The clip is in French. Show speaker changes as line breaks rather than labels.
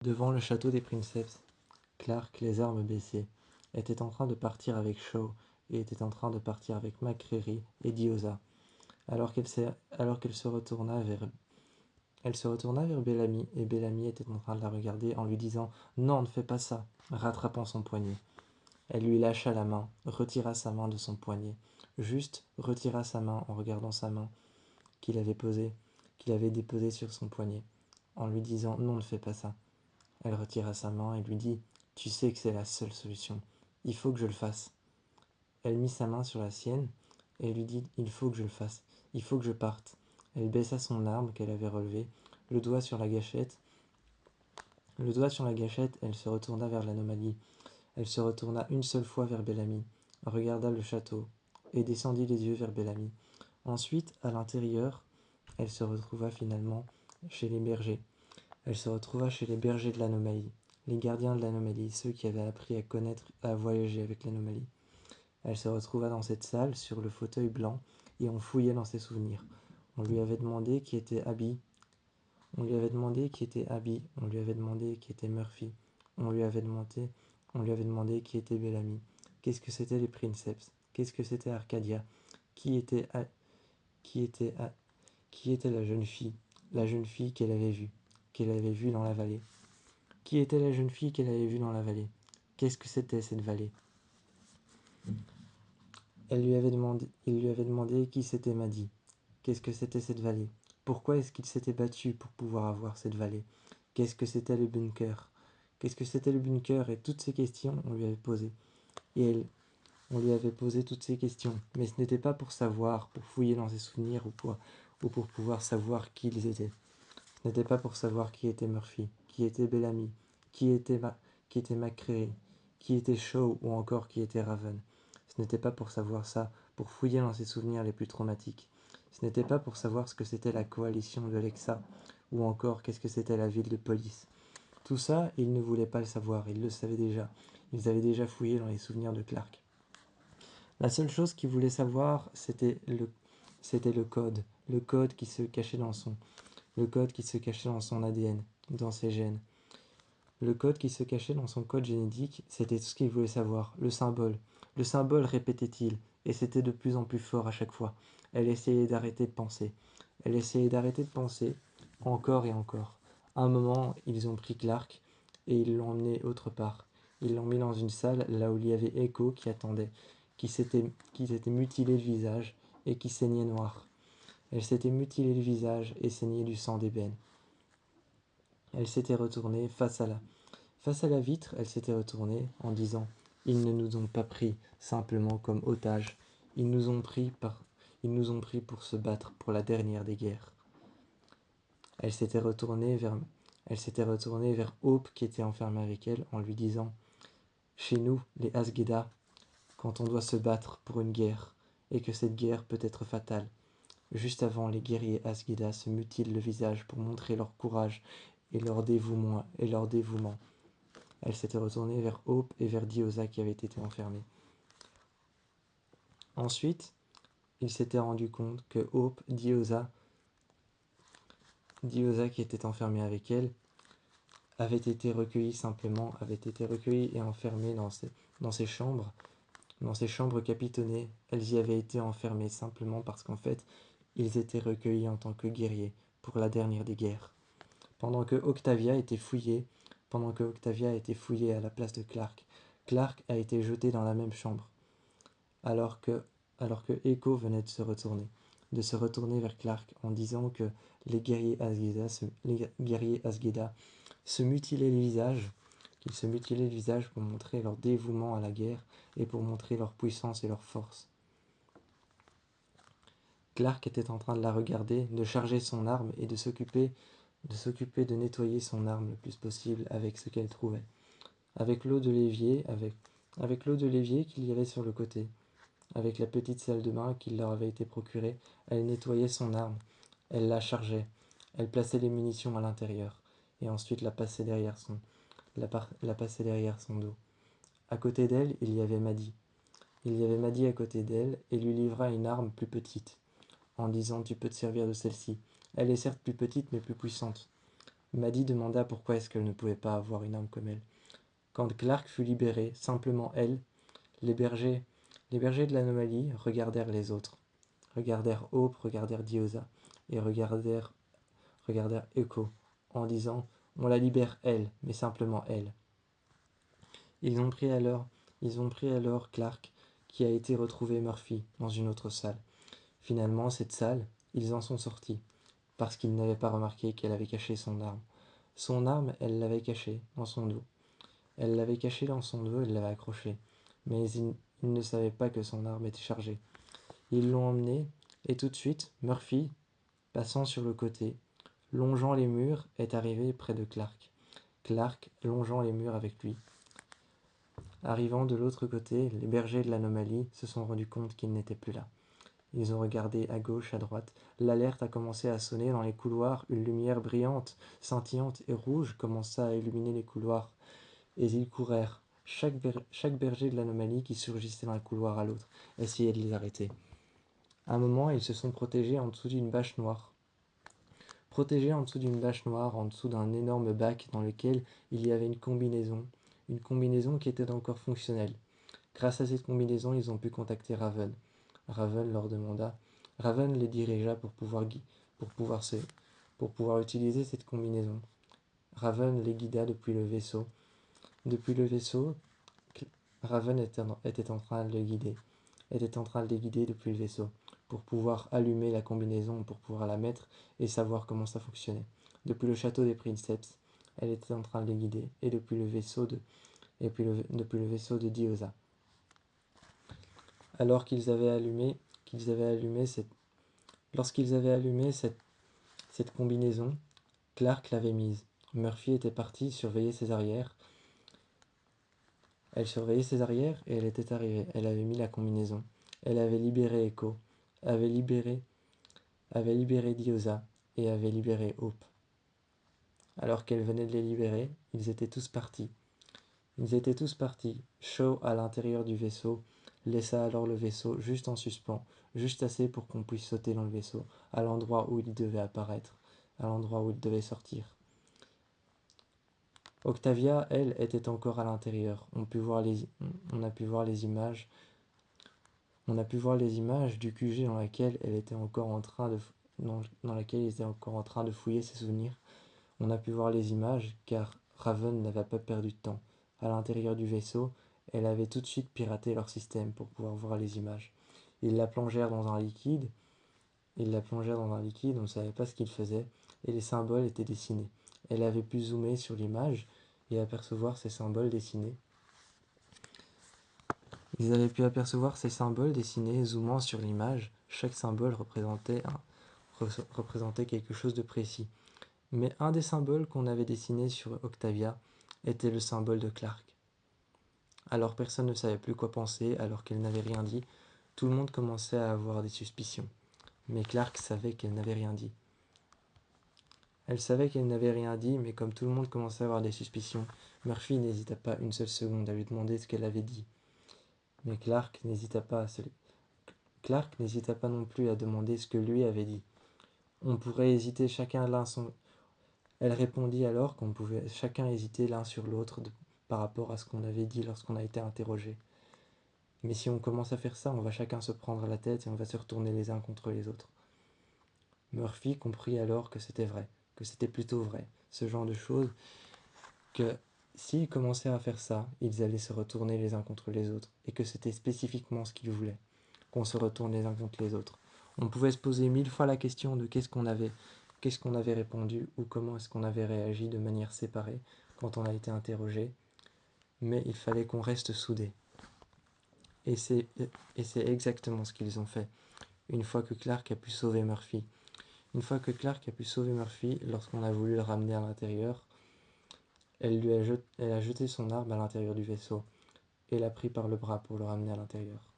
Devant le château des Princeps, Clark, les armes baissées, était en train de partir avec Shaw et était en train de partir avec McCreary et Diosa, alors qu'elle se retourna vers Bellamy, et Bellamy était en train de la regarder en lui disant « Non, ne fais pas ça !» rattrapant son poignet. Elle lui lâcha la main, retira sa main de son poignet, juste retira sa main en regardant sa main qu'il avait déposée sur son poignet, en lui disant « Non, ne fais pas ça !» Elle retira sa main et lui dit « Tu sais que c'est la seule solution. Il faut que je le fasse. » Elle mit sa main sur la sienne et lui dit « Il faut que je le fasse. Il faut que je parte. » Elle baissa son arme qu'elle avait relevée, le doigt sur la gâchette. Elle se retourna vers l'anomalie. Elle se retourna une seule fois vers Bellamy, regarda le château et descendit les yeux vers Bellamy. Ensuite, à l'intérieur, elle se retrouva finalement chez les bergers. Elle se retrouva chez les bergers de l'anomalie, les gardiens de l'anomalie, ceux qui avaient appris à connaître, à voyager avec l'anomalie. Elle se retrouva dans cette salle, sur le fauteuil blanc, et on fouillait dans ses souvenirs. On lui avait demandé qui était Abby. On lui avait demandé qui était Abby. On lui avait demandé qui était Murphy. On lui avait demandé qui était Bellamy. Qu'est-ce que c'était les Princeps? Qu'est-ce que c'était Arcadia? Qui était la jeune fille? La jeune fille qu'elle avait vue dans la vallée. Qui était la jeune fille qu'elle avait vue dans la vallée? Qu'est-ce que c'était cette vallée? Il lui avait demandé qui c'était Maddy. Qu'est-ce que c'était cette vallée? Pourquoi est-ce qu'il s'était battu pour pouvoir avoir cette vallée? Qu'est-ce que c'était le bunker? Qu'est-ce que c'était le bunker? Et toutes ces questions, on lui avait posé. On lui avait posé toutes ces questions. Mais ce n'était pas pour savoir, pour fouiller dans ses souvenirs ou pour pouvoir savoir qui ils étaient. Ce n'était pas pour savoir qui était Murphy, qui était Bellamy, qui était McCreary, qui était Shaw ou encore qui était Raven. Ce n'était pas pour savoir ça, pour fouiller dans ses souvenirs les plus traumatiques. Ce n'était pas pour savoir ce que c'était la coalition de Lexa, ou encore qu'est-ce que c'était la ville de police. Tout ça, ils ne voulaient pas le savoir, ils le savaient déjà. Ils avaient déjà fouillé dans les souvenirs de Clark. La seule chose qu'ils voulaient savoir, c'était le code qui se cachait dans son ADN, dans ses gènes. Le code qui se cachait dans son code génétique, c'était tout ce qu'il voulait savoir, le symbole. Le symbole, répétait-il, et c'était de plus en plus fort à chaque fois. Elle essayait d'arrêter de penser. Elle essayait d'arrêter de penser, encore et encore. À un moment, ils ont pris Clark, et ils l'ont emmené autre part. Ils l'ont mis dans une salle, là où il y avait Echo qui attendait, qui s'était mutilé le visage, et qui saignait noir. Elle s'était mutilé le visage et saignait du sang d'ébène. Elle s'était retournée face à la vitre, elle s'était retournée en disant « Ils ne nous ont pas pris simplement comme otages, ils nous ont pris pour se battre pour la dernière des guerres. » Elle s'était retournée vers Hope qui était enfermée avec elle en lui disant « Chez nous, les Asgeda, quand on doit se battre pour une guerre, et que cette guerre peut être fatale, juste avant, les guerriers Asgeda se mutilent le visage pour montrer leur courage et leur dévouement. Elle s'était retournée vers Hope et vers Diosa qui avait été enfermée. Ensuite, il s'était rendu compte que Hope, Diosa qui était enfermée avec elle, avait été recueillie et enfermée dans ces chambres capitonnées. Elles y avaient été enfermées simplement parce qu'en fait, ils étaient recueillis en tant que guerriers pour la dernière des guerres. Pendant que Octavia était fouillée à la place de Clark, Clark a été jeté dans la même chambre, alors que Echo venait de se retourner vers Clark en disant que les guerriers Asgeda se mutilaient le visage pour montrer leur dévouement à la guerre et pour montrer leur puissance et leur force. Clark était en train de la regarder, de charger son arme et de s'occuper de nettoyer son arme le plus possible avec ce qu'elle trouvait. Avec l'eau de l'évier qu'il y avait sur le côté. Avec la petite salle de bain qui leur avait été procurée, elle nettoyait son arme. Elle la chargeait. Elle plaçait les munitions à l'intérieur. Et ensuite la passait derrière son dos. À côté d'elle, il y avait Maddy. À côté d'elle et lui livra une arme plus petite, en disant « Tu peux te servir de celle-ci. Elle est certes plus petite mais plus puissante. » Maddie demanda pourquoi est-ce qu'elle ne pouvait pas avoir une arme comme elle. Quand Clark fut libéré, simplement elle, les bergers, les bergers de l'anomalie regardèrent les autres, regardèrent Hope, regardèrent Diosa, et regardèrent Echo, en disant « On la libère elle, mais simplement elle ». Ils ont pris alors Clark, qui a été retrouvé Murphy, dans une autre salle. Finalement, cette salle, ils en sont sortis, parce qu'ils n'avaient pas remarqué qu'elle avait caché son arme. Son arme, elle l'avait cachée dans son dos. Elle l'avait cachée dans son dos, elle l'avait accrochée. Mais ils ne savaient pas que son arme était chargée. Ils l'ont emmenée, et tout de suite, Murphy, passant sur le côté, longeant les murs, est arrivé près de Clark. Clark longeant les murs avec lui. Arrivant de l'autre côté, les bergers de l'anomalie se sont rendus compte qu'il n'était plus là. Ils ont regardé à gauche, à droite. L'alerte a commencé à sonner dans les couloirs. Une lumière brillante, scintillante et rouge commença à illuminer les couloirs. Et ils courèrent. Chaque berger de l'anomalie qui surgissait d'un couloir à l'autre essayait de les arrêter. À un moment, ils se sont protégés en dessous d'une bâche noire. Protégés en dessous d'une bâche noire, en dessous d'un énorme bac dans lequel il y avait une combinaison qui était encore fonctionnelle. Grâce à cette combinaison, ils ont pu contacter Raven. Raven leur demanda. Raven les dirigea pour pouvoir utiliser cette combinaison. Raven les guida depuis le vaisseau. Depuis le vaisseau, Raven était en train de les guider. Depuis le vaisseau pour pouvoir allumer la combinaison, pour pouvoir la mettre et savoir comment ça fonctionnait. Depuis le château des Princeps, elle était en train de les guider et depuis le vaisseau de Diosa. Alors lorsqu'ils avaient allumé cette combinaison, Clark l'avait mise. Murphy était partie surveiller ses arrières. Elle surveillait ses arrières et elle était arrivée. Elle avait mis la combinaison. Elle avait libéré Echo, avait libéré Diosa et avait libéré Hope. Alors qu'elle venait de les libérer, ils étaient tous partis. Shaw, à l'intérieur du vaisseau, laissa alors le vaisseau juste en suspens, juste assez pour qu'on puisse sauter dans le vaisseau, à l'endroit où il devait apparaître, à l'endroit où il devait sortir. Octavia, elle, était encore à l'intérieur. On a pu voir les images du QG dans laquelle elle était encore en train de fouiller ses souvenirs. On a pu voir les images car Raven n'avait pas perdu de temps. À l'intérieur du vaisseau, elle avait tout de suite piraté leur système pour pouvoir voir les images. Ils la plongèrent dans un liquide, on ne savait pas ce qu'ils faisaient, et les symboles étaient dessinés. Elle avait pu zoomer sur l'image et apercevoir ces symboles dessinés. Ils avaient pu apercevoir ces symboles dessinés, zoomant sur l'image. Chaque symbole représentait quelque chose de précis. Mais un des symboles qu'on avait dessiné sur Octavia était le symbole de Clark. Alors personne ne savait plus quoi penser, alors qu'elle n'avait rien dit. Tout le monde commençait à avoir des suspicions. Mais Clark savait qu'elle n'avait rien dit. Elle savait qu'elle n'avait rien dit, mais comme tout le monde commençait à avoir des suspicions, Murphy n'hésita pas une seule seconde à lui demander ce qu'elle avait dit. Mais Clark n'hésita pas non plus à demander ce que lui avait dit. On pourrait hésiter chacun l'un son... Elle répondit alors qu'on pouvait chacun hésiter l'un sur l'autre par rapport à ce qu'on avait dit lorsqu'on a été interrogé. Mais si on commence à faire ça, on va chacun se prendre la tête et on va se retourner les uns contre les autres. Murphy comprit alors que c'était vrai, que c'était plutôt vrai, ce genre de choses, que s'ils commençaient à faire ça, ils allaient se retourner les uns contre les autres, et que c'était spécifiquement ce qu'ils voulaient, qu'on se retourne les uns contre les autres. On pouvait se poser 1000 fois la question de qu'est-ce qu'on avait répondu, ou comment est-ce qu'on avait réagi de manière séparée quand on a été interrogé, mais il fallait qu'on reste soudés. Et c'est exactement ce qu'ils ont fait, une fois que Clark a pu sauver Murphy. Lorsqu'on a voulu le ramener à l'intérieur, elle a jeté son arme à l'intérieur du vaisseau et l'a pris par le bras pour le ramener à l'intérieur.